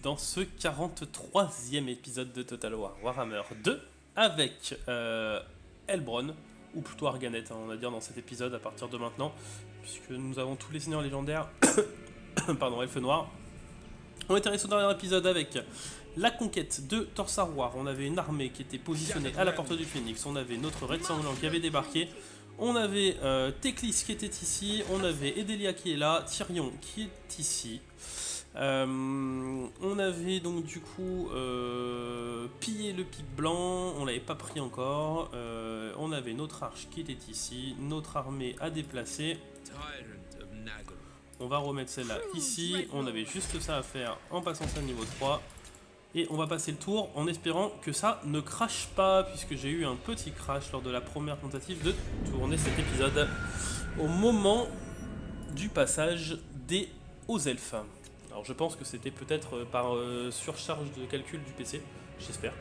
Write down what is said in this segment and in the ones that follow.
dans ce 43e épisode de Total War Warhammer 2 avec Elbron, ou plutôt Arganet, hein, on va dire dans cet épisode à partir de maintenant, puisque nous avons tous les seigneurs légendaires, pardon, Elfe Noir. On était resté au dernier épisode avec la conquête de Torsar War. On avait une armée qui était positionnée à la porte du Phénix, on avait notre Red Sanglant qui avait débarqué, on avait Teclis qui était ici, on avait Edelia qui est là, Tyrion qui est ici. On avait donc du coup pillé le pic blanc, on l'avait pas pris encore. On avait notre arche qui était ici, notre armée à déplacer. On va remettre celle-là ici, on avait juste ça à faire en passant ça niveau 3. Et on va passer le tour en espérant que ça ne crache pas, puisque j'ai eu un petit crash lors de la première tentative de tourner cet épisode au moment du passage aux elfes. Alors je pense que c'était peut-être par surcharge de calcul du PC, j'espère.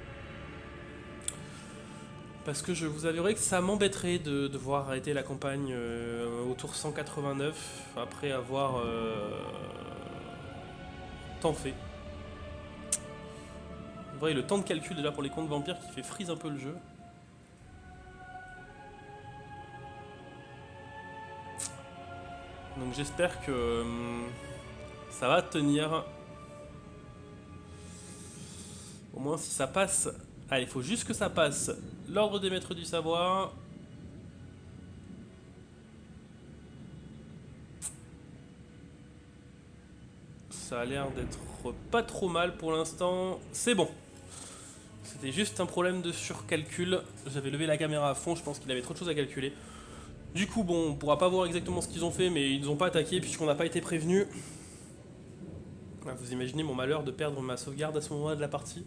Parce que je vous avouerai que ça m'embêterait de devoir arrêter la campagne au tour 189 après avoir tant fait. Vous voyez le temps de calcul déjà pour les comptes vampires qui fait freeze un peu le jeu. Donc j'espère que ça va tenir. Au moins si ça passe. Allez, il faut juste que ça passe l'ordre des maîtres du savoir. Ça a l'air d'être pas trop mal pour l'instant. C'est bon. C'était juste un problème de surcalcul. J'avais levé la caméra à fond, je pense qu'il avait trop de choses à calculer. Du coup, bon, on pourra pas voir exactement ce qu'ils ont fait, mais ils nous ont pas attaqué puisqu'on n'a pas été prévenus. Vous imaginez mon malheur de perdre ma sauvegarde à ce moment-là de la partie.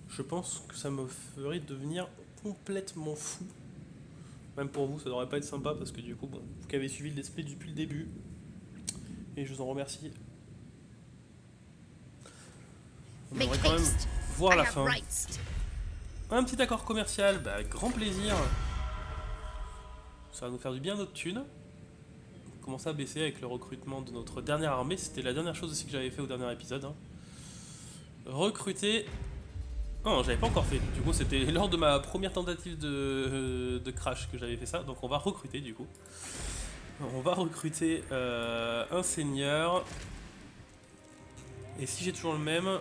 Je pense que ça me ferait devenir complètement fou. Même pour vous, ça devrait pas être sympa parce que du coup, bon, vous qui avez suivi le display depuis le début, et je vous en remercie. On aimerait quand même voir la fin. Un petit accord commercial, bah avec grand plaisir. Ça va nous faire du bien notre thune. On commence à baisser avec le recrutement de notre dernière armée. C'était la dernière chose aussi que j'avais fait au dernier épisode. Hein. Recruter... Non, j'avais pas encore fait. Du coup, c'était lors de ma première tentative de crash que j'avais fait ça. Donc on va recruter du coup. On va recruter un seigneur. Et si j'ai toujours le même...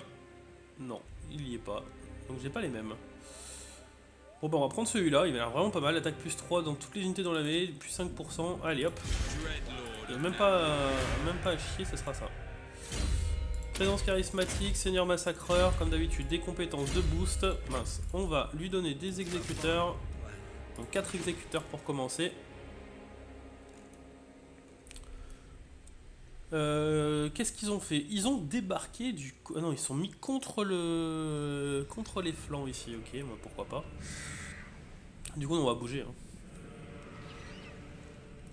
Non, il y est pas. Donc j'ai pas les mêmes. Bon bah on va prendre celui-là, il a l'air vraiment pas mal. Attaque plus 3 dans toutes les unités dans la mêlée, plus 5%. Allez hop. Il n'y a même pas à chier, ce sera ça. Présence charismatique, seigneur massacreur, comme d'habitude des compétences de boost. Mince, on va lui donner des exécuteurs. Donc 4 exécuteurs pour commencer. Qu'est-ce qu'ils ont fait? Ils ont débarqué du... Ah non, ils sont mis contre les flancs ici, ok, moi pourquoi pas. Du coup on va bouger. Hein.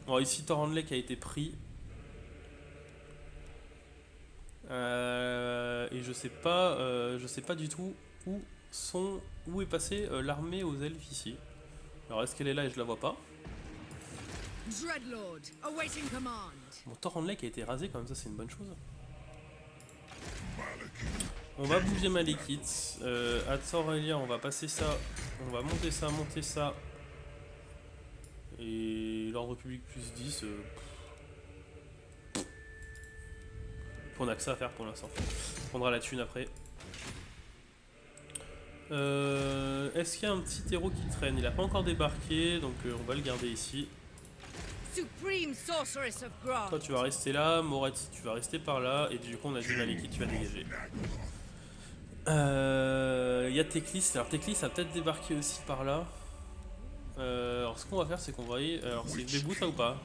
Alors ici Thornlake a été pris. Et je sais pas du tout où est passée l'armée aux elfes ici. Alors est-ce qu'elle est là et je la vois pas? Bon, Thornlake a été rasé quand même, ça c'est une bonne chose. On va bouger Malekith. À Tsorelia, on va passer ça. On va monter ça. Et l'ordre public plus 10. On a que ça à faire pour l'instant. On prendra la thune après. Est-ce qu'il y a un petit héros qui traîne? Il n'a pas encore débarqué, donc on va le garder ici. Toi tu vas rester là, Moretz tu vas rester par là, et du coup on a dit Malekith tu vas dégager. Il y a Teclis, alors Teclis a peut-être débarqué aussi par là. Alors ce qu'on va faire c'est qu'on va y... Alors c'est Bébou ça ou pas?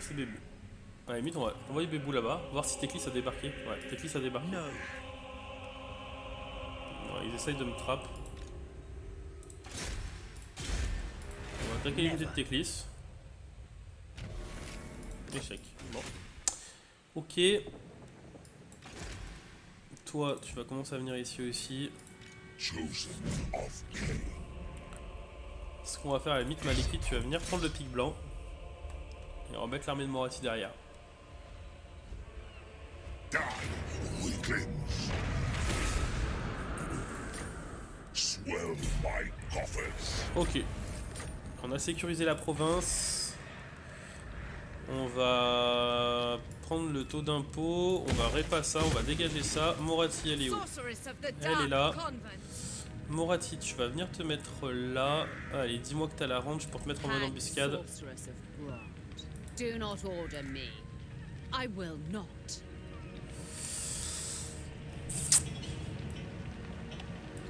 C'est Bébou. À la limite on va envoyer Bébou là-bas, voir si Teclis a débarqué. Ouais, Teclis a débarqué. Non, ils essayent de me trapper. On va attaquer l'unité de Teclis. Échec. Bon. Ok. Toi, tu vas commencer à venir ici aussi. Ce qu'on va faire à la limite, Malekith, tu vas venir prendre le pic blanc. Et on va mettre l'armée de Moratti derrière. Die, weaklings. Swell my coffers. Ok. On a sécurisé la province. On va prendre le taux d'impôt. On va répas ça, on va dégager ça. Moratti, elle est où? Elle est là. Moratti, tu vas venir te mettre là. Allez, dis-moi que t'as la range pour te mettre en mode embuscade. Do not order me. I will not.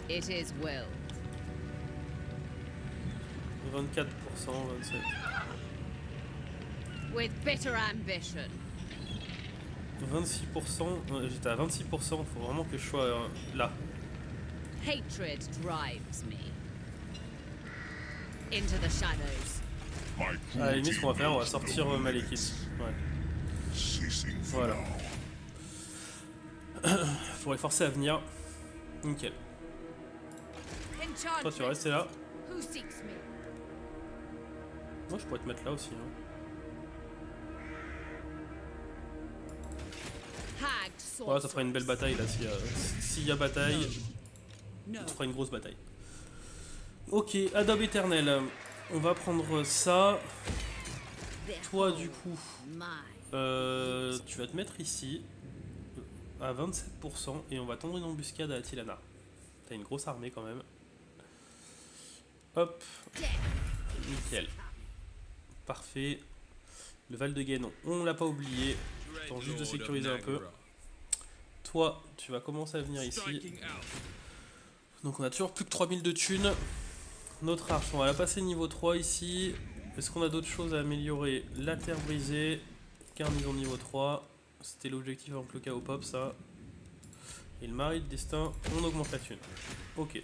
It is willed. 24%, 27%. With bitter ambition. 26%, j'étais à 26%, faut vraiment que je sois là. Hatred drives me into the shadows. My À la limite, cruelty ce qu'on va faire, on va knows sortir no Malekith. limits. Ouais. Ceasing for Voilà. now. Faut les forcer à venir. Nickel. Toi, tu vas rester là. Who seeks me? Moi, je pourrais te mettre là aussi. Hein. Hagged Voilà, ça fera une belle bataille là. S'il y a bataille, No. ça fera une grosse bataille. Ok, Adobe éternel. On va prendre ça. Toi, du coup, My. tu vas te mettre ici à 27% et on va tendre une embuscade à Atilana. T'as une grosse armée quand même. Hop, nickel. Parfait. Le Val de Guénon, on l'a pas oublié. Attends juste de sécuriser un peu. Toi, tu vas commencer à venir ici. Donc on a toujours plus que 3000 de thunes. Notre arche, on va la passer niveau 3 ici. Est-ce qu'on a d'autres choses à améliorer? La terre brisée, garnison niveau 3. C'était l'objectif avant que le chaos pop, ça. Et le mari de destin, on augmente la thune. Ok.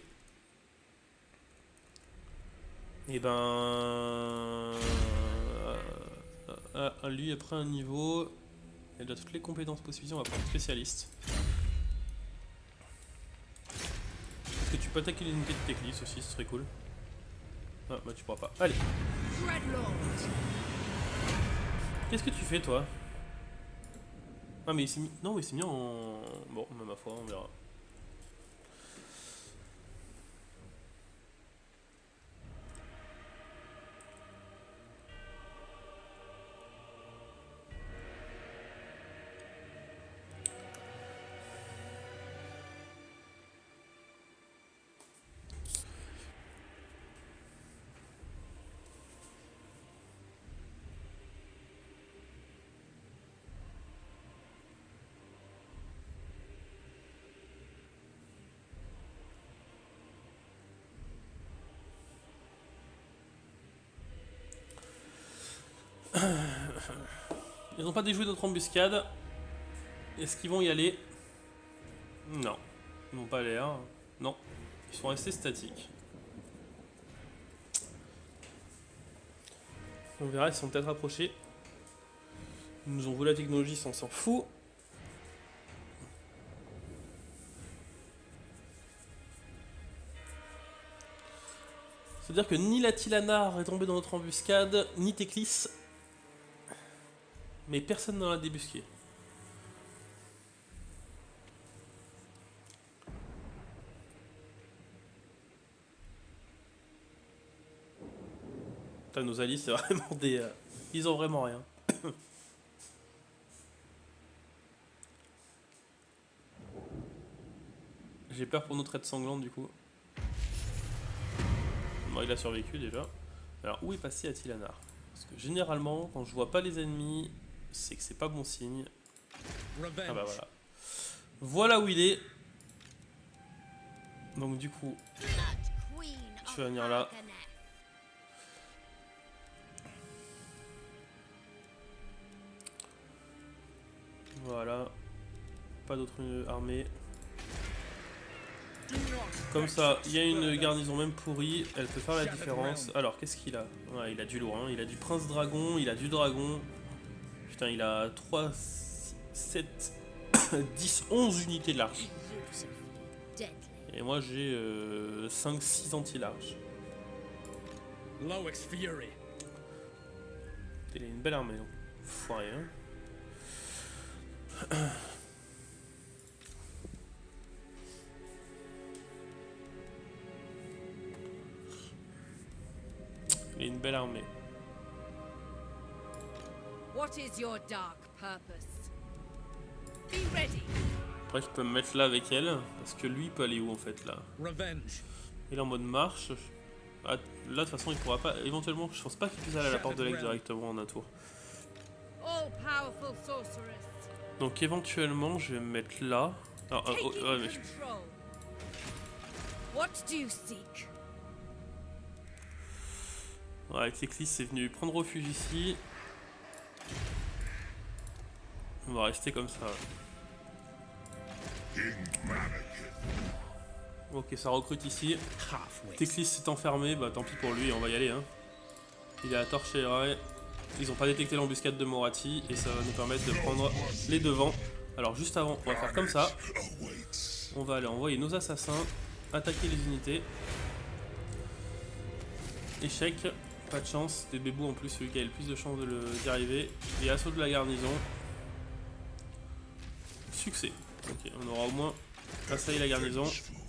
Et ben... lui après un niveau... Il a toutes les compétences possibles, on va prendre spécialiste. Est-ce que tu peux attaquer les unités de Teclis aussi, ce serait cool. Ah bah tu pourras pas. Allez. Qu'est-ce que tu fais toi? Ah mais il s'est mis... Non, il s'est mis en... Bon, ma foi, on verra. Ils n'ont pas déjoué notre embuscade. Est-ce qu'ils vont y aller? Non. Ils n'ont pas l'air. Non. Ils sont restés statiques. On verra, ils sont peut-être approchés. Ils nous ont volé la technologie, ça on s'en fout. C'est-à-dire que ni la Tilanar est tombée dans notre embuscade, ni Teclis. Mais personne n'en a débusqué. Putain, nos alliés, c'est vraiment des... ils ont vraiment rien. J'ai peur pour notre aide sanglante du coup. Bon, il a survécu déjà. Alors, où est passé Atilanar? Parce que généralement, quand je vois pas les ennemis, c'est que c'est pas bon signe. Ah bah voilà. Voilà où il est. Donc du coup, tu vas venir là. Voilà. Pas d'autres armées. Comme ça, il y a une garnison même pourrie, elle peut faire la différence. Alors, qu'est-ce qu'il a? Ouais, il a du lourd, hein. Il a du prince dragon, il a du dragon. Putain, il a 3, 7, 10, 11 unités de large. Et moi, j'ai 5, 6 anti-large. Il a une belle armée, donc. Foiré, hein. Il a une belle armée. What is your dark purpose? Be ready. Après, je peux me mettre là avec elle, parce que lui, il peut aller où en fait là? Revenge. Il est en mode marche. Ah, là, de toute façon, il pourra pas. Éventuellement, je pense pas qu'il puisse aller à la porte de l'aigle directement en un tour. All powerful sorceress. Donc, éventuellement, je vais me mettre là. Alors, Taking ouais, mais control. What do you seek? ouais, avec Teclis, c'est venu prendre refuge ici. On va rester comme ça. King Mannequin. Ok, ça recrute ici. Halfway. Teclis s'est enfermé, bah tant pis pour lui, on va y aller. Hein. Il est à torche et Rai. Ils ont pas détecté l'embuscade de Moratti et ça va nous permettre de prendre les devants. Alors juste avant, on va faire comme ça. Awaits. On va aller envoyer nos assassins, attaquer les unités. Échec, pas de chance. Des bébous en plus, celui qui a le plus de chances d'y arriver. Et assaut de la garnison. Succès. Ok, on aura au moins assailli la garnison.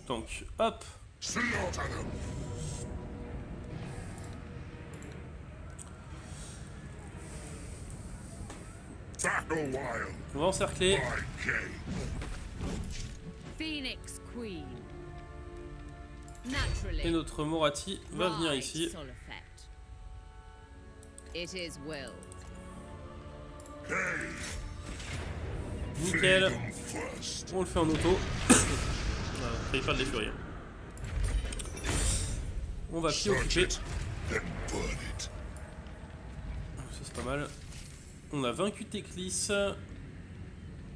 Donc, hop. Slaughter them. Battle wild. On va encercler. My king. Phoenix Queen. Naturally. Et notre Moratti va venir Right, ici. Solifet. It is willed. Hey. Nickel. Freedom first. On le fait en auto. Voilà, failli perdre les furies. On va Search occuper. it, then burn it. Ça c'est pas mal. On a vaincu Teclis.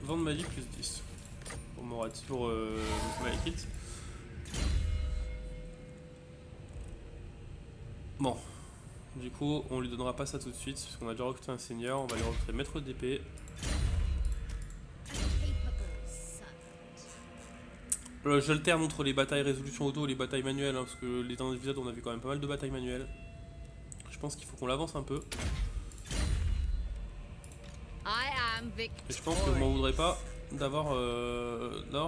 Vent de magie plus 10. Pour Moratti, pour Malekith. Bon. Du coup, on lui donnera pas ça tout de suite, parce qu'on a déjà recruté un seigneur. On va lui recruter maître d'épée. J'alterne entre les batailles résolution auto et les batailles manuelles, hein, parce que les derniers épisodes on a vu quand même pas mal de batailles manuelles. Je pense qu'il faut qu'on l'avance un peu. I am Et je pense que je m'en voudrais pas d'avoir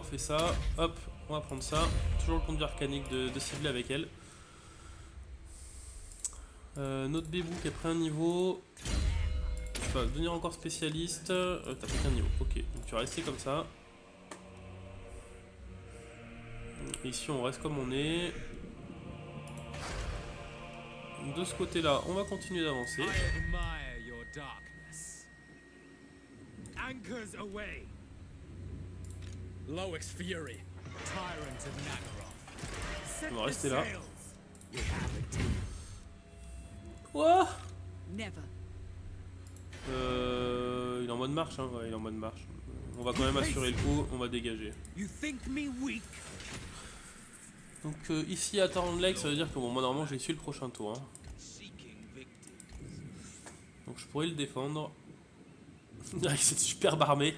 fait ça. Hop, on va prendre ça. Toujours le conduit arcanique de cibler avec elle. Notre bébou qui a pris un niveau. Tu vas devenir encore spécialiste. T'as pris qu'un niveau. Ok, donc tu vas rester comme ça. Ici on reste comme on est. De ce côté là on va continuer d'avancer. I admire your darkness. Anchors away. Loix Fury, tyrant of Naggaroth. Set On va the rester là. sails. We have a deal. Ouah, never. il est en mode marche, hein. Ouais, il est en mode marche. On va quand même assurer le coup, on va dégager. You think me weak? Donc ici à Tarnlake, ça veut dire que bon, moi normalement j'ai su le prochain tour. Hein. Seeking victims. Donc je pourrais le défendre. Avec cette superbe armée.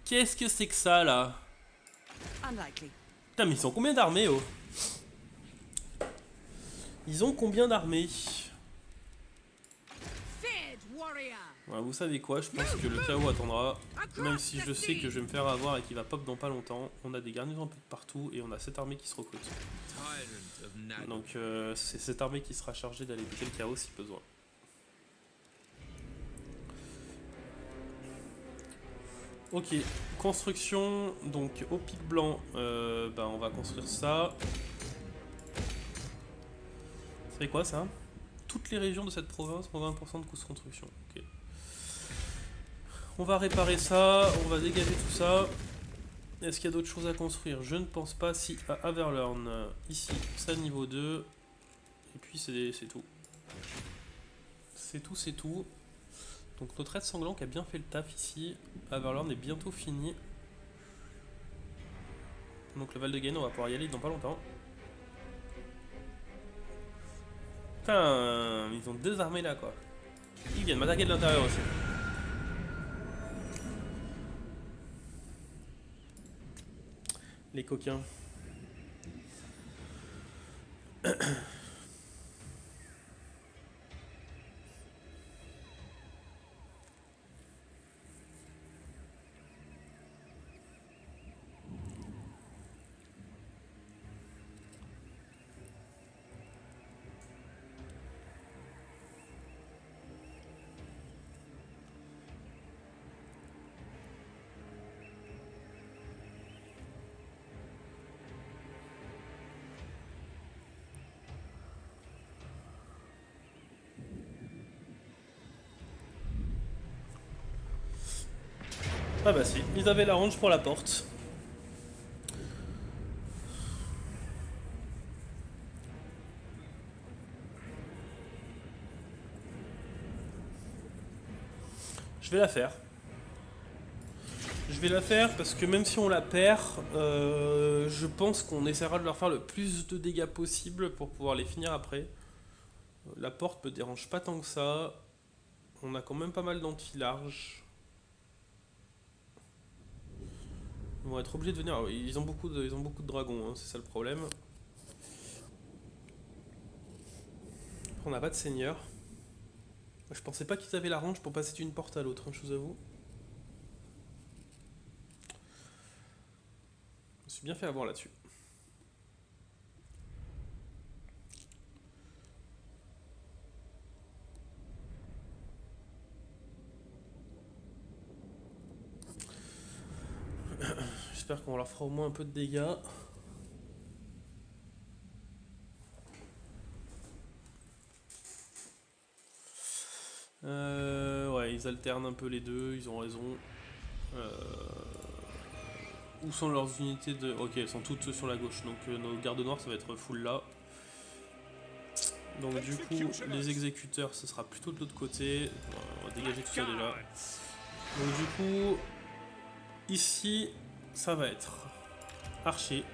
Qu'est-ce que c'est que ça là? Unlikely. Putain mais ils ont combien d'armées oh? Ils ont combien d'armées? Feared warrior. Ouais, vous savez quoi, je pense que le chaos attendra. Même si je sais que je vais me faire avoir et qu'il va pop dans pas longtemps. On a des garnisons un peu de partout et on a cette armée qui se recrute. Tyrant of Naggaroth. Donc c'est cette armée qui sera chargée d'aller buter le chaos si besoin. Ok, construction, donc au pic blanc, on va construire ça. C'est quoi ça? Toutes les régions de cette province ont 20% de coûts de construction. Ok. On va réparer ça, on va dégager tout ça. Est-ce qu'il y a d'autres choses à construire? Je ne pense pas. Si, à Averlorn, ici, ça niveau 2. Et puis c'est tout. C'est tout. Donc notre aide sanglant qui a bien fait le taf ici. Averlorn est bientôt fini. Donc le Val de Gaine, on va pouvoir y aller dans pas longtemps. Putain, ils ont deux armées là quoi. Ils viennent m'attaquer de l'intérieur aussi. Les coquins. Ah bah si, ils avaient la range pour la porte. Je vais la faire. Je vais la faire parce que même si on la perd, je pense qu'on essaiera de leur faire le plus de dégâts possible pour pouvoir les finir après. La porte me dérange pas tant que ça. On a quand même pas mal d'enfilage. Ils vont être obligés de venir. Ils ont beaucoup de dragons, hein, c'est ça le problème. Après, on n'a pas de seigneur. Je pensais pas qu'ils avaient la range pour passer d'une porte à l'autre, hein, je vous avoue. Je me suis bien fait avoir là-dessus. J'espère qu'on leur fera au moins un peu de dégâts. Ouais, ils alternent un peu les deux, ils ont raison. Où sont leurs unités de... Ok, elles sont toutes sur la gauche, donc nos gardes noirs ça va être full là. Donc du coup, les exécuteurs ce sera plutôt de l'autre côté. On va dégager tout ça déjà. Donc du coup, ici, ça va être archer.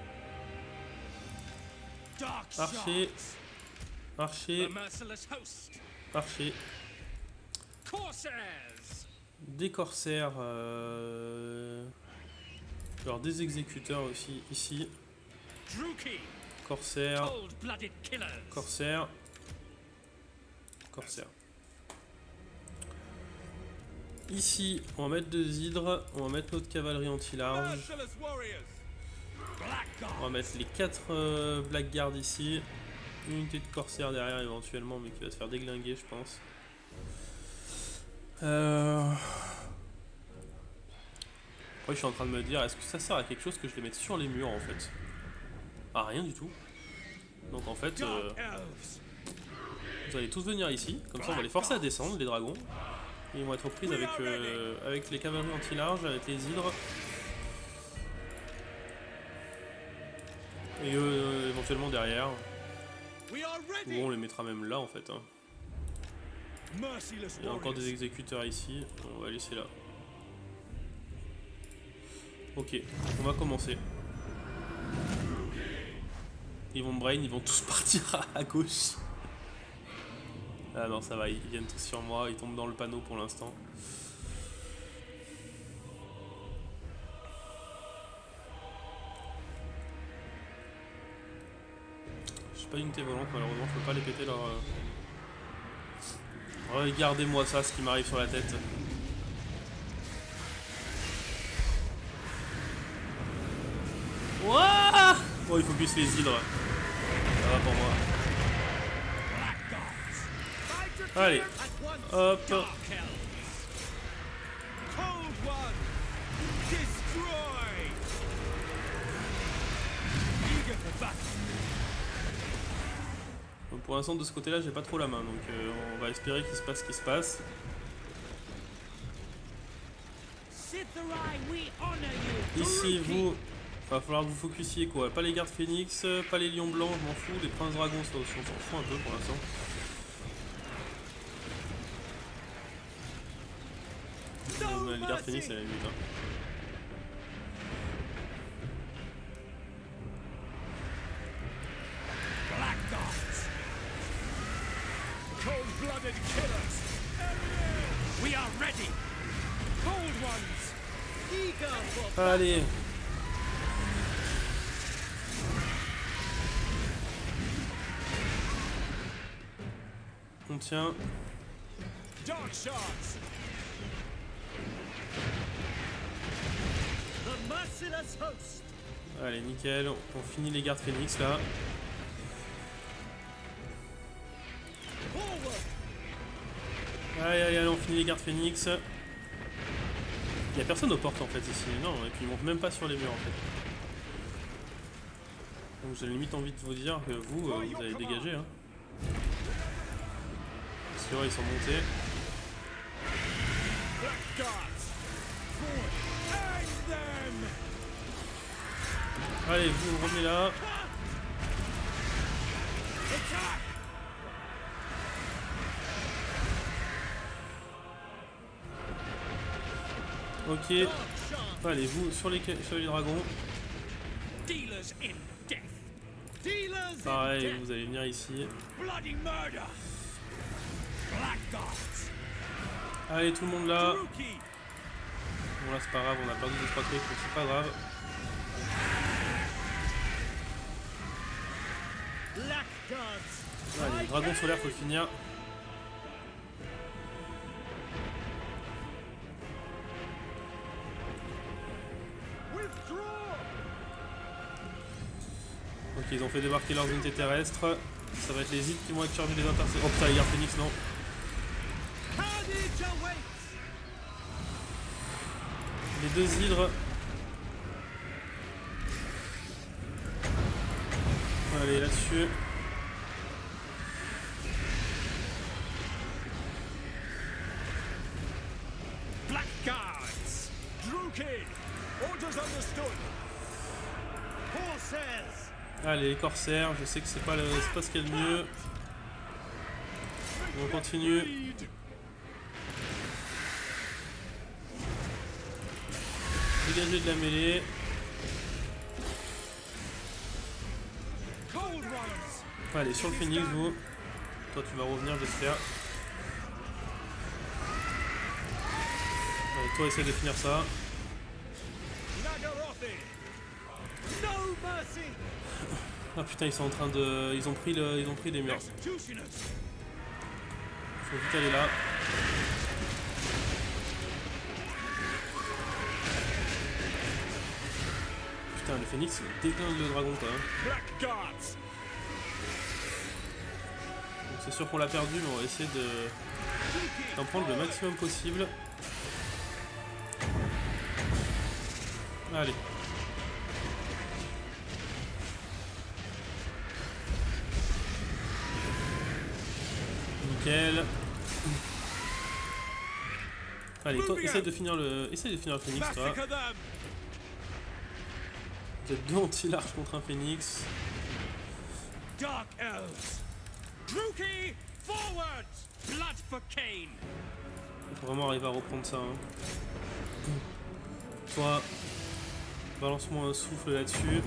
Archer. Archer. Archer. Des corsaires. Alors des exécuteurs aussi ici. Corsaire. Corsaire. Corsaire. Ici, on va mettre 2 hydres. On va mettre notre cavalerie anti-large. On va mettre les 4 blackguards ici. Une unité de corsaire derrière éventuellement, mais qui va se faire déglinguer, je pense. Après, je suis en train de me dire, est-ce que ça sert à quelque chose que je les mette sur les murs en fait? Ah, rien du tout. Donc en fait, vous allez tous venir ici, comme ça on va les forcer à descendre, les dragons. Et ils vont être aux prises avec les cavaleries anti-large, avec les hydres. Et eux éventuellement derrière. Ou on les mettra même là en fait. Hein. Il y a encore des exécuteurs ici, on va les laisser là. Ok, on va commencer. Ils vont brain, ils vont tous partir à gauche. Ah non, ça va, ils viennent tous sur moi, ils tombent dans le panneau pour l'instant. Je suis pas unité volante malheureusement, je peux pas les péter leur... Regardez-moi ça, ce qui m'arrive sur la tête. Wouah! Oh, il faut que les hydres. Ça va pour moi. Allez, hop. Donc pour l'instant de ce côté là j'ai pas trop la main, donc on va espérer qu'il se passe ce qui se passe. Ici vous, va falloir que vous focusiez quoi, pas les gardes phénix, pas les lions blancs, je m'en fous, les princes dragons ça aussi on s'en fout un peu pour l'instant. Les gardes phénix c'est la limite hein. Cold-blooded killers. We are ready. Cold ones. Eager for Allez. On tient. dark shards. The merciless host. Allez, nickel. On finit les gardes phénix là. Allez, allez, allez, on finit les gardes phénix. Il n'y a personne aux portes en fait ici. Non, et puis ils montent même pas sur les murs en fait. Donc j'ai limite envie de vous dire que vous, vous allez dégager. Hein. Parce que ouais, ils sont montés. Allez, vous revenez là. Attack! Ok. Allez, vous sur les dragons. Dealers in death. Dealers in Pareil, death. vous allez venir ici. Bloody murder. Blackguards. Allez, tout le monde là. Rookie. Bon, là, c'est pas grave, on a perdu 2-3 trucs, mais c'est pas grave. Blackguards. Allez, dragon solaire, faut le finir. Withdraw. Ok, ils ont fait débarquer leurs unités terrestres. Ça va être les hits qui vont être chargés les intercepteurs. Oh putain, les gardes Phoenix, non. Carnage awaits. Les deux hydres. Allez, là-dessus. Blackguards. Druki. Orders understood. Horses. Allez, les corsaires, je sais que c'est pas ce qu'il y a de mieux. On continue. Lead. Dégagez de la mêlée. Cold ones. Allez, sur le phénix, vous. Toi, tu vas revenir, j'espère. Allez, toi, essaie de finir ça. Nagarothi. No mercy. Ah putain, ils sont en train de. Ils ont pris des murs. Executioners. Faut vite aller là. Putain, le phénix, il déglingue le dragon, quoi. Blackguards. Donc c'est sûr qu'on l'a perdu, mais on va essayer d'en prendre le maximum possible. Allez. Nickel. Allez, toi, essaye de finir le phénix, toi. Massacre them. Vous êtes deux anti-larges contre un phénix. Dark elves. Druki, forward. Blood for Cain. Il faut vraiment arriver à reprendre ça. Hein. Toi, balance-moi un souffle là-dessus.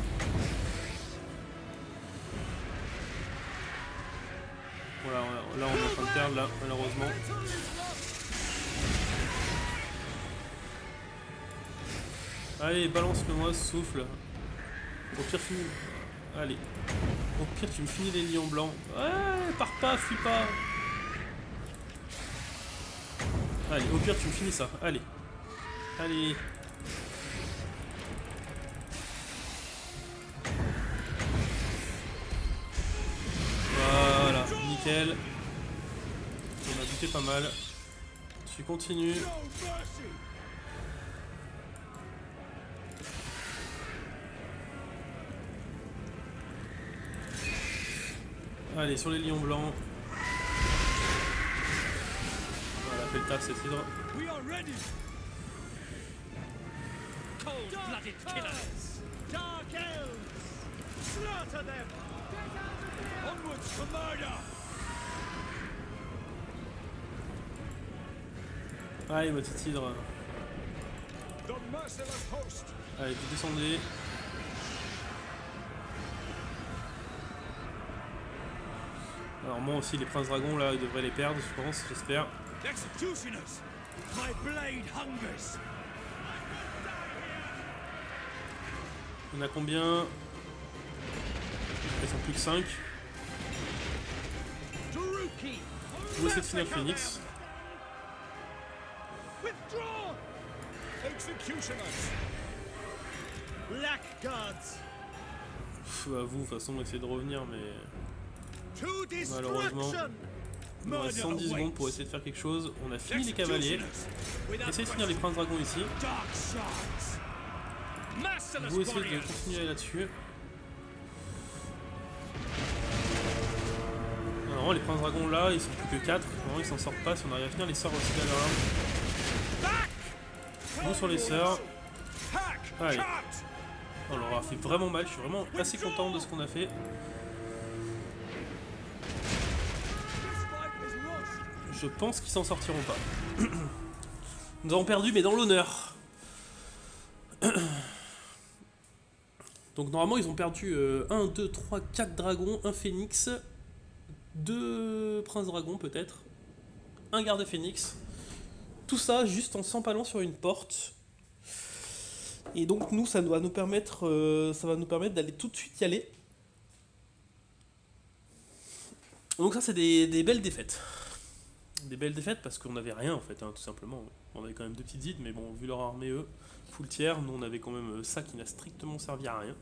Voilà, là on est en train de perdre, là, malheureusement. Allez, balance-le-moi ce souffle. Au pire, allez. Au pire, tu me finis les lions blancs. Ouais, pars pas, fuis pas. Allez, au pire, tu me finis ça. Allez. Allez. Voilà, nickel. On a buté pas mal. Tu continues. No mercy. Allez, sur les lions blancs. Voilà, fait le taf, cette hydre. We are ready. Cold-blooded killers. Dark elves. Slaughter them. Onwards for murder. Allez, ma petite hydre. The merciless host. Allez, vous descendez. Alors moi aussi, les princes dragons, là, ils devraient les perdre, je pense, j'espère. Executioners. My blade hungers. Il y en a combien? Ils sont plus que 5. Druki. Vous essayez de finir le phénix. Withdraw. Executioners. Blackguards. Pff, à vous, de toute façon, essayez de revenir, mais To malheureusement, destruction. il nous reste 110 secondes pour essayer de faire quelque chose. On a fini les cavaliers. Essayez de finir les princes dragons ici. Dark shards. Merciless Vous essayez de warriors. continuer là-dessus. Non, les princes dragons là, ils sont plus que 4. Non, ils s'en sortent pas si on arrive à finir les sœurs aussi là. Back. Vous sur les sœurs. Hack. Allez. On leur a fait vraiment mal, je suis vraiment assez content de ce qu'on a fait. Je pense qu'ils s'en sortiront pas. Nous avons perdu, mais dans l'honneur. Donc normalement ils ont perdu 1, 2, 3, 4 dragons, un phénix, 2 princes dragons peut-être, un garde phénix. Tout ça juste en s'empalant sur une porte. Et donc nous ça va nous permettre d'aller tout de suite y aller. Donc ça c'est des belles défaites. Des belles défaites parce qu'on n'avait rien en fait, hein, tout simplement. On avait quand même 2 petites îles, mais bon, vu leur armée eux, full tiers, nous on avait quand même ça qui n'a strictement servi à rien.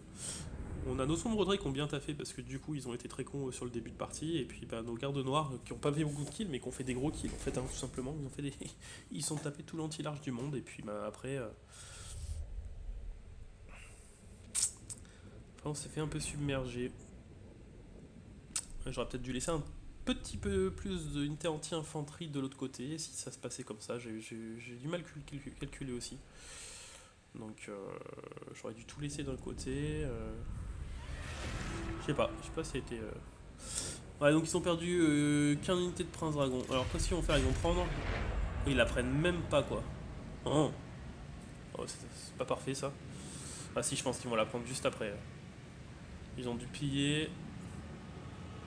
On a nos sombres drakes qui ont bien taffé parce que du coup ils ont été très cons sur le début de partie, et puis bah, nos gardes noirs qui ont pas fait beaucoup de kills mais qui ont fait des gros kills en fait, hein, tout simplement. Ils ont fait ils sont tapés tout l'anti-large du monde, et puis bah, après on s'est fait un peu submerger. J'aurais peut-être dû laisser un petit peu plus d'unité anti-infanterie de l'autre côté si ça se passait comme ça. J'ai du mal calculer aussi. Donc j'aurais dû tout laisser d'un côté. Je sais pas si ça a été. Ouais, donc ils ont perdu 15 unités de Prince Dragon. Alors qu'est-ce qu'ils vont faire? Ils vont prendre. Ils la prennent même pas quoi. Oh, c'est pas parfait ça. Ah si, je pense qu'ils vont la prendre juste après. Ils ont dû piller.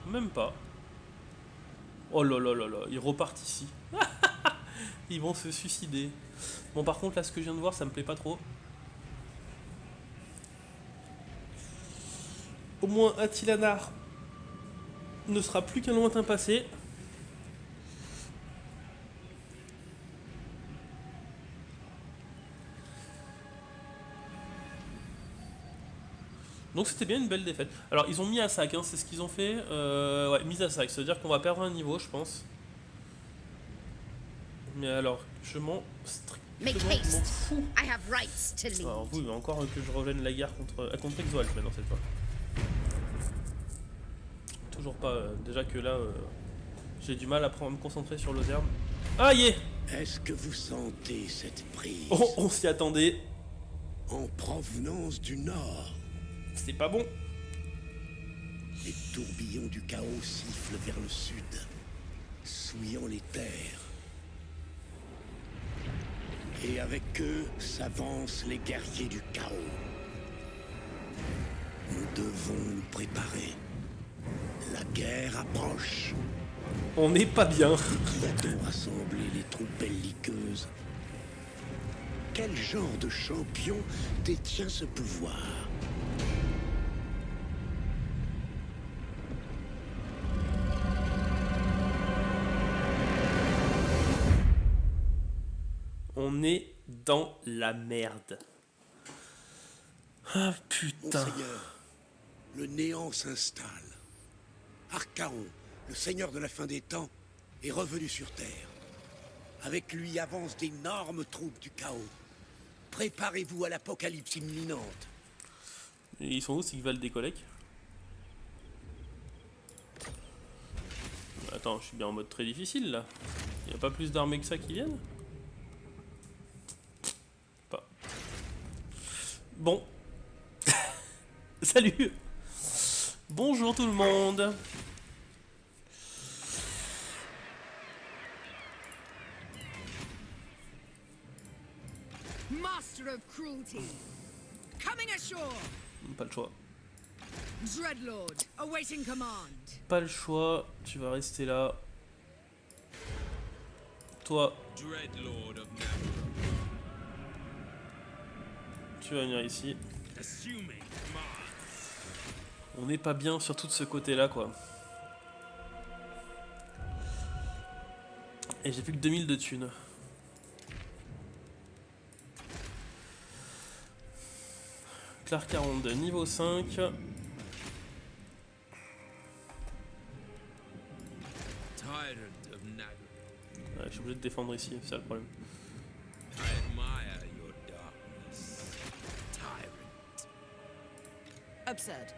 Même pas. Oh là là là là, ils repartent ici. Ils vont se suicider. Bon par contre là ce que je viens de voir ça me plaît pas trop. Au moins Attilanar ne sera plus qu'un lointain passé. Donc c'était bien une belle défaite. Alors ils ont mis à sac, hein, c'est ce qu'ils ont fait. Ouais, mise à sac, ça veut dire qu'on va perdre un niveau je pense. Mais alors, je m'en fous. Alors oui, mais encore que je revienne la guerre contre Exoalt maintenant cette fois. Toujours pas, déjà que là, j'ai du mal à me concentrer sur Lozerne. Ah yeah. Est-ce que vous sentez cette prise? Oh, on s'y attendait. En provenance du nord. C'est pas bon. Les tourbillons du chaos sifflent vers le sud, souillant les terres. Et avec eux s'avancent les guerriers du chaos. Nous devons nous préparer. La guerre approche. On n'est pas bien. Qui a-t-on rassemblé les troupes belliqueuses? Quel genre de champion détient ce pouvoir? On est dans la merde. Ah putain. Monseigneur, le néant s'installe. Archaon, le seigneur de la fin des temps, est revenu sur Terre. Avec lui avancent d'énormes troupes du chaos. Préparez-vous à l'apocalypse imminente. Et ils sont où, Sigval des collègues? Attends, je suis bien en mode très difficile là. Y a pas plus d'armées que ça qui viennent? Pas. Bon. Salut. Bonjour tout le monde. Master of cruelty, coming ashore. Pas le choix. Dreadlord, awaiting command. Pas le choix, tu vas rester là. Toi, Dreadlord of Nagara. tu vas venir ici. Assuming command. On n'est pas bien sur tout ce côté-là, quoi. Et j'ai plus que 2000 de thunes. Clark 42, niveau 5. Tyrant of Nagara. Ouais, je suis obligé de défendre ici, c'est ça le problème. I admire your darkness, Tyrant. Absurd.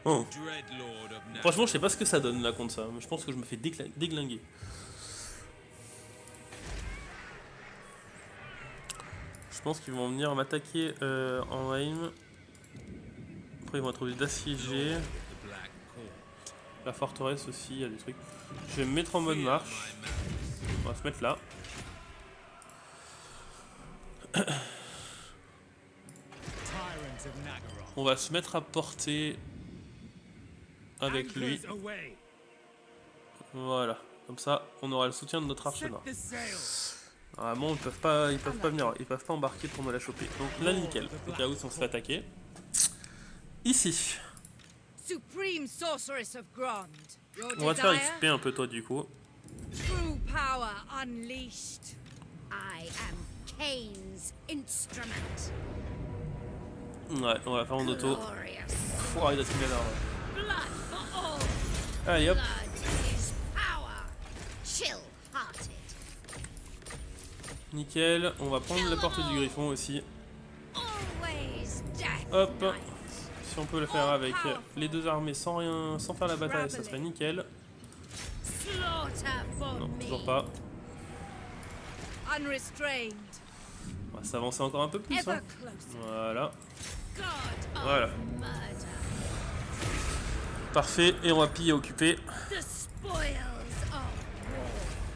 Oh. Dreadlord of Nagara. Franchement, je sais pas ce que ça donne là contre ça, mais je pense que je me fais déglinguer. Je Je pense qu'ils vont venir m'attaquer en aim. Après ils vont être obligés d'assiéger. The Black Court. La forteresse aussi, il y a des trucs. Je vais me mettre en mode marche. On va se mettre là. Tyrant of Naggaroth. On va se mettre à portée avec lui. Anchors away. Voilà. Comme ça, on aura le soutien de notre arsenal. Set the sails. Normalement, ils peuvent pas venir, ils peuvent pas embarquer pour nous la choper. Donc là, nickel. Au cas où on se fait attaquer. Ici, Supreme Sorceress of Grond, your on va te faire desire, XP un peu toi du coup. true power unleashed. I am Kane's instrument. Ouais, on va faire en auto. Glorious. Ouah, il a tué l'arbre. Blood for all. Allez hop, Blood is power. Chill-hearted. nickel. On va prendre la porte du griffon aussi. Always death. Hop. knight. Si on peut le faire avec les deux armées sans rien, sans faire la bataille, ça serait nickel. Slaughter for Non, me. toujours pas. Unrestrained. On va s'avancer encore un peu plus. Ever Hein. closer. Voilà. God of Voilà. murder. Parfait. Et on va piller occuper. The spoils of war.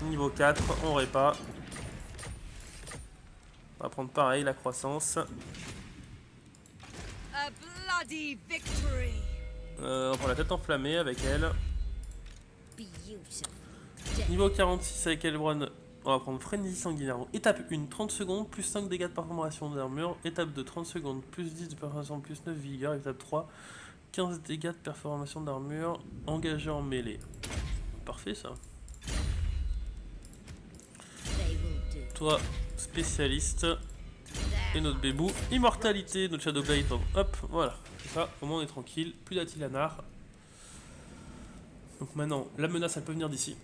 Niveau 4, on répa. On va prendre pareil la croissance. A bloody victory. On prend la tête enflammée avec elle. Beautiful. Niveau 46 avec Elbron, on va prendre frénésie sanguinaire. Donc, étape 1, 30 secondes, plus 5 dégâts de perforation d'armure. Étape 2, 30 secondes, plus 10 de perforation, plus 9 vigueur. Étape 3, 15 dégâts de perforation d'armure, engagé en mêlée. Parfait ça. They will do. Toi, spécialiste. Et notre bébou, immortalité, notre Shadowblade. Donc, hop, voilà. C'est ça, au moins on est tranquille. Plus d'Atilanar. Donc maintenant, la menace, elle peut venir d'ici.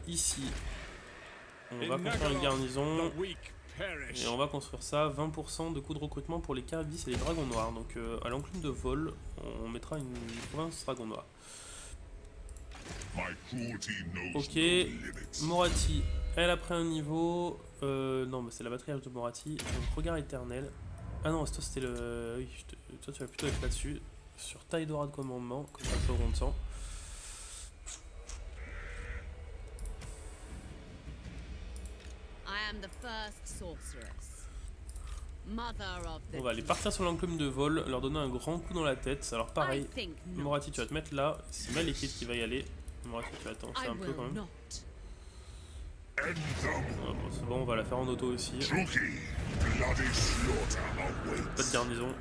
Ici, on va construire une garnison. The weak perish. Et on va construire ça, 20% de coût de recrutement pour les Caribis et les dragons noirs. Donc à l'enclume de vol, on mettra une province dragon noir. My cruelty knows Ok, no limits. Moratti, elle a pris un niveau. Non, mais c'est la matriarche de Moratti. Donc regard éternel. Ah non, toi c'était le. Oui, toi tu vas plutôt être là-dessus. Sur taille d'ora de commandement, comme ça au rond de sang. I am the first sorceress. Mother of the On va aller partir sur l'enclume de vol, leur donner un grand coup dans la tête. Alors I pareil, think not. Moratti tu vas te mettre là. C'est Malekith qui va y aller. Moratti tu vas avancer I un peu will quand même. not. End them. Ah, bon, c'est bon, on va la faire en auto aussi. Druki, bloody slaughter Pas de awaits. garnison.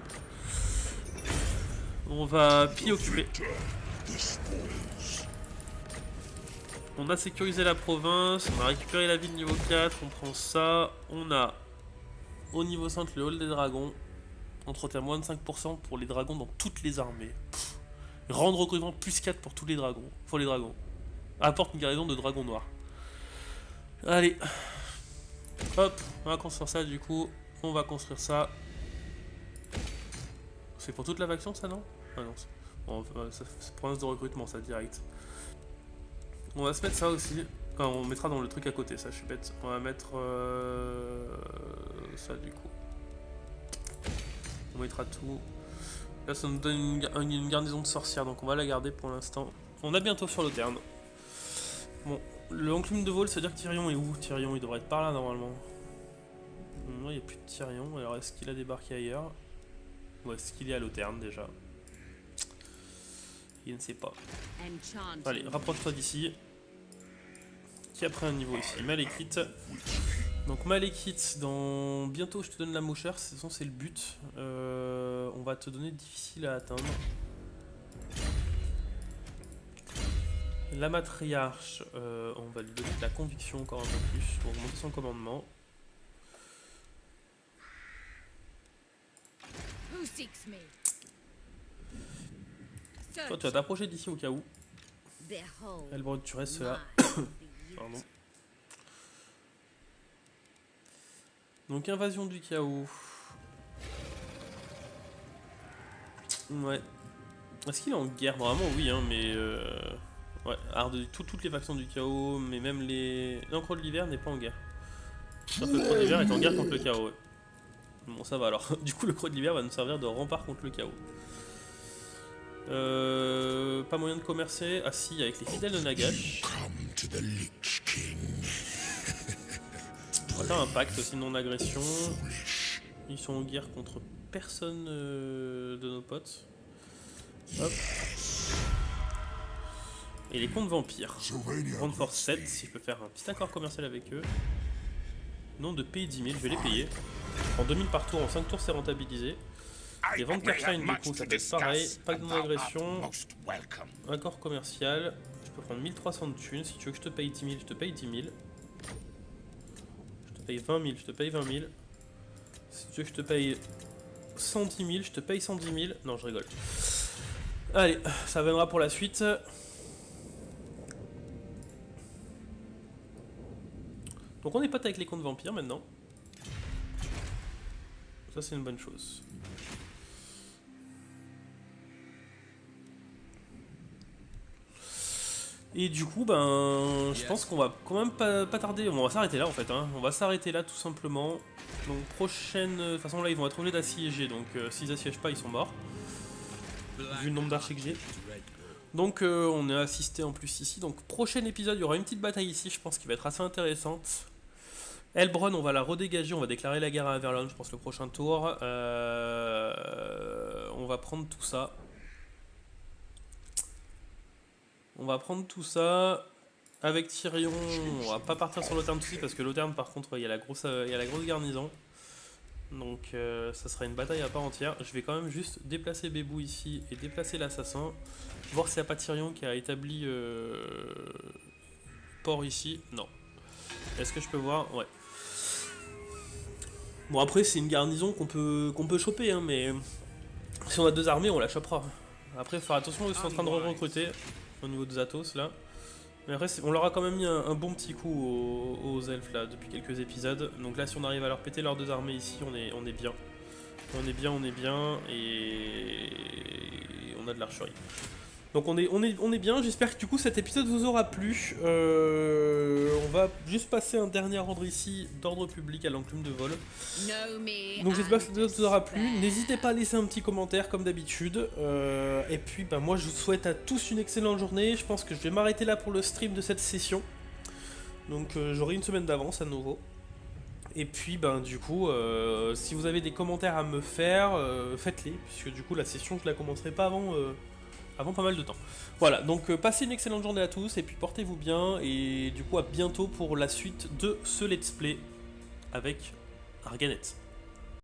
On va piller occuper. Victor, the spoils. On a sécurisé la province, on a récupéré la ville niveau 4, on prend ça. On a au niveau 5 le hall des dragons. Entretien moins de 5% pour les dragons dans toutes les armées. Pff. Rendre recrutement plus 4 pour tous les dragons. Pour les dragons. Apporte une garnison de dragons noirs. Allez. Hop, on va construire ça du coup. On va construire ça. C'est pour toute la faction ça non? Ah non. Bon, c'est province de recrutement ça direct. On va se mettre ça aussi. Enfin, on mettra dans le truc à côté, ça je suis bête. On va mettre ça du coup. On mettra tout. Là ça nous donne une garnison de sorcières, donc on va la garder pour l'instant. On a bientôt sur l'Auterne. Bon, l'enclume de vol, ça veut dire que Tyrion est où? Tyrion il devrait être par là normalement. Non, il n'y a plus de Tyrion, alors est-ce qu'il a débarqué ailleurs? Ou est-ce qu'il est à l'Auterne déjà? Je ne sais pas. Enchanting. Allez, rapproche-toi d'ici. Qui a pris un niveau ici? Malekith. Donc Malekith, dans bientôt je te donne la mouchère, c'est le but. On va te donner difficile à atteindre. La matriarche, on va lui donner de la conviction encore un peu plus pour augmenter son commandement. Who seeks me? Toi tu vas t'approcher d'ici au cas où. Behold. Elbrod, tu restes là. Pardon. Donc invasion du chaos. Ouais. Est-ce qu'il est en guerre? Normalement oui, hein, mais Ouais, alors toutes les factions du chaos, mais même les... Non, Croc de l'hiver n'est pas en guerre. Sauf que le Croc de l'hiver est en guerre contre le chaos, ouais. Bon, ça va alors. Du coup, le Croc de l'hiver va nous servir de rempart contre le chaos. Pas moyen de commercer. Ah si, avec les fidèles de Nagash. Come to the Lich King. On va faire un pacte aussi de non-agression. Ils sont en guerre contre personne de nos potes. Hop. Et les comptes vampires. Grande force 7, si je peux faire un petit accord commercial avec eux. Non de payer 10 000, je vais les payer. En 2000 par tour, en 5 tours c'est rentabilisé. Les ventes Karstein du coup ça peut être pareil. Pacte de non-agression. Accord commercial. Je peux prendre 1300 de thunes. Si tu veux que je te paye 10 000, je te paye 10 000. Je te paye 20 000, je te paye 20 000. Si tu veux que je te paye 110 000, je te paye 110 000. Non, je rigole. Allez, ça viendra pour la suite. Donc on est potes avec les comptes vampires maintenant. Ça c'est une bonne chose. Et du coup, ben, je pense qu'on va quand même pas tarder. Bon, on va s'arrêter là en fait. Hein. On va s'arrêter là tout simplement. Donc prochaine... De toute façon là ils vont être obligés d'assiéger. Donc s'ils assiègent pas ils sont morts. Vu le nombre d'archers que j'ai. Donc on est assisté en plus ici. Donc prochain épisode il y aura une petite bataille ici. Je pense qu'il va être assez intéressante. Elbron on va la redégager. On va déclarer la guerre à Averlon je pense le prochain tour. On va prendre tout ça. On va prendre tout ça. Avec Tyrion, on va pas partir sur Lothern tout de suite parce que Lothern par contre il y a la grosse garnison. Donc ça sera une bataille à part entière. Je vais quand même juste déplacer Bébou ici et déplacer l'assassin. Voir s'il n'y a pas Tyrion qui a établi port ici. Non. Est-ce que je peux voir? Ouais. Bon après c'est une garnison qu'on peut choper hein, mais si on a deux armées on la chopera. Après faut faire attention, ils sont en train de recruter au niveau des Athos là. Mais après on leur a quand même mis un bon petit coup aux elfes là depuis quelques épisodes. Donc là si on arrive à leur péter leurs deux armées ici on est bien. On est bien et on a de l'archerie. Donc on est bien, j'espère que du coup cet épisode vous aura plu. On va juste passer un dernier ordre ici d'ordre public à l'enclume de vol. Donc j'espère que cet épisode vous aura plu. N'hésitez pas à laisser un petit commentaire comme d'habitude. Et puis bah, moi je vous souhaite à tous une excellente journée. Je pense que je vais m'arrêter là pour le stream de cette session. Donc j'aurai une semaine d'avance à nouveau. Et puis ben du coup si vous avez des commentaires à me faire, faites-les. Puisque du coup la session je la commencerai pas avant pas mal de temps. Voilà, donc passez une excellente journée à tous et puis portez-vous bien et du coup à bientôt pour la suite de ce let's play avec Arganet.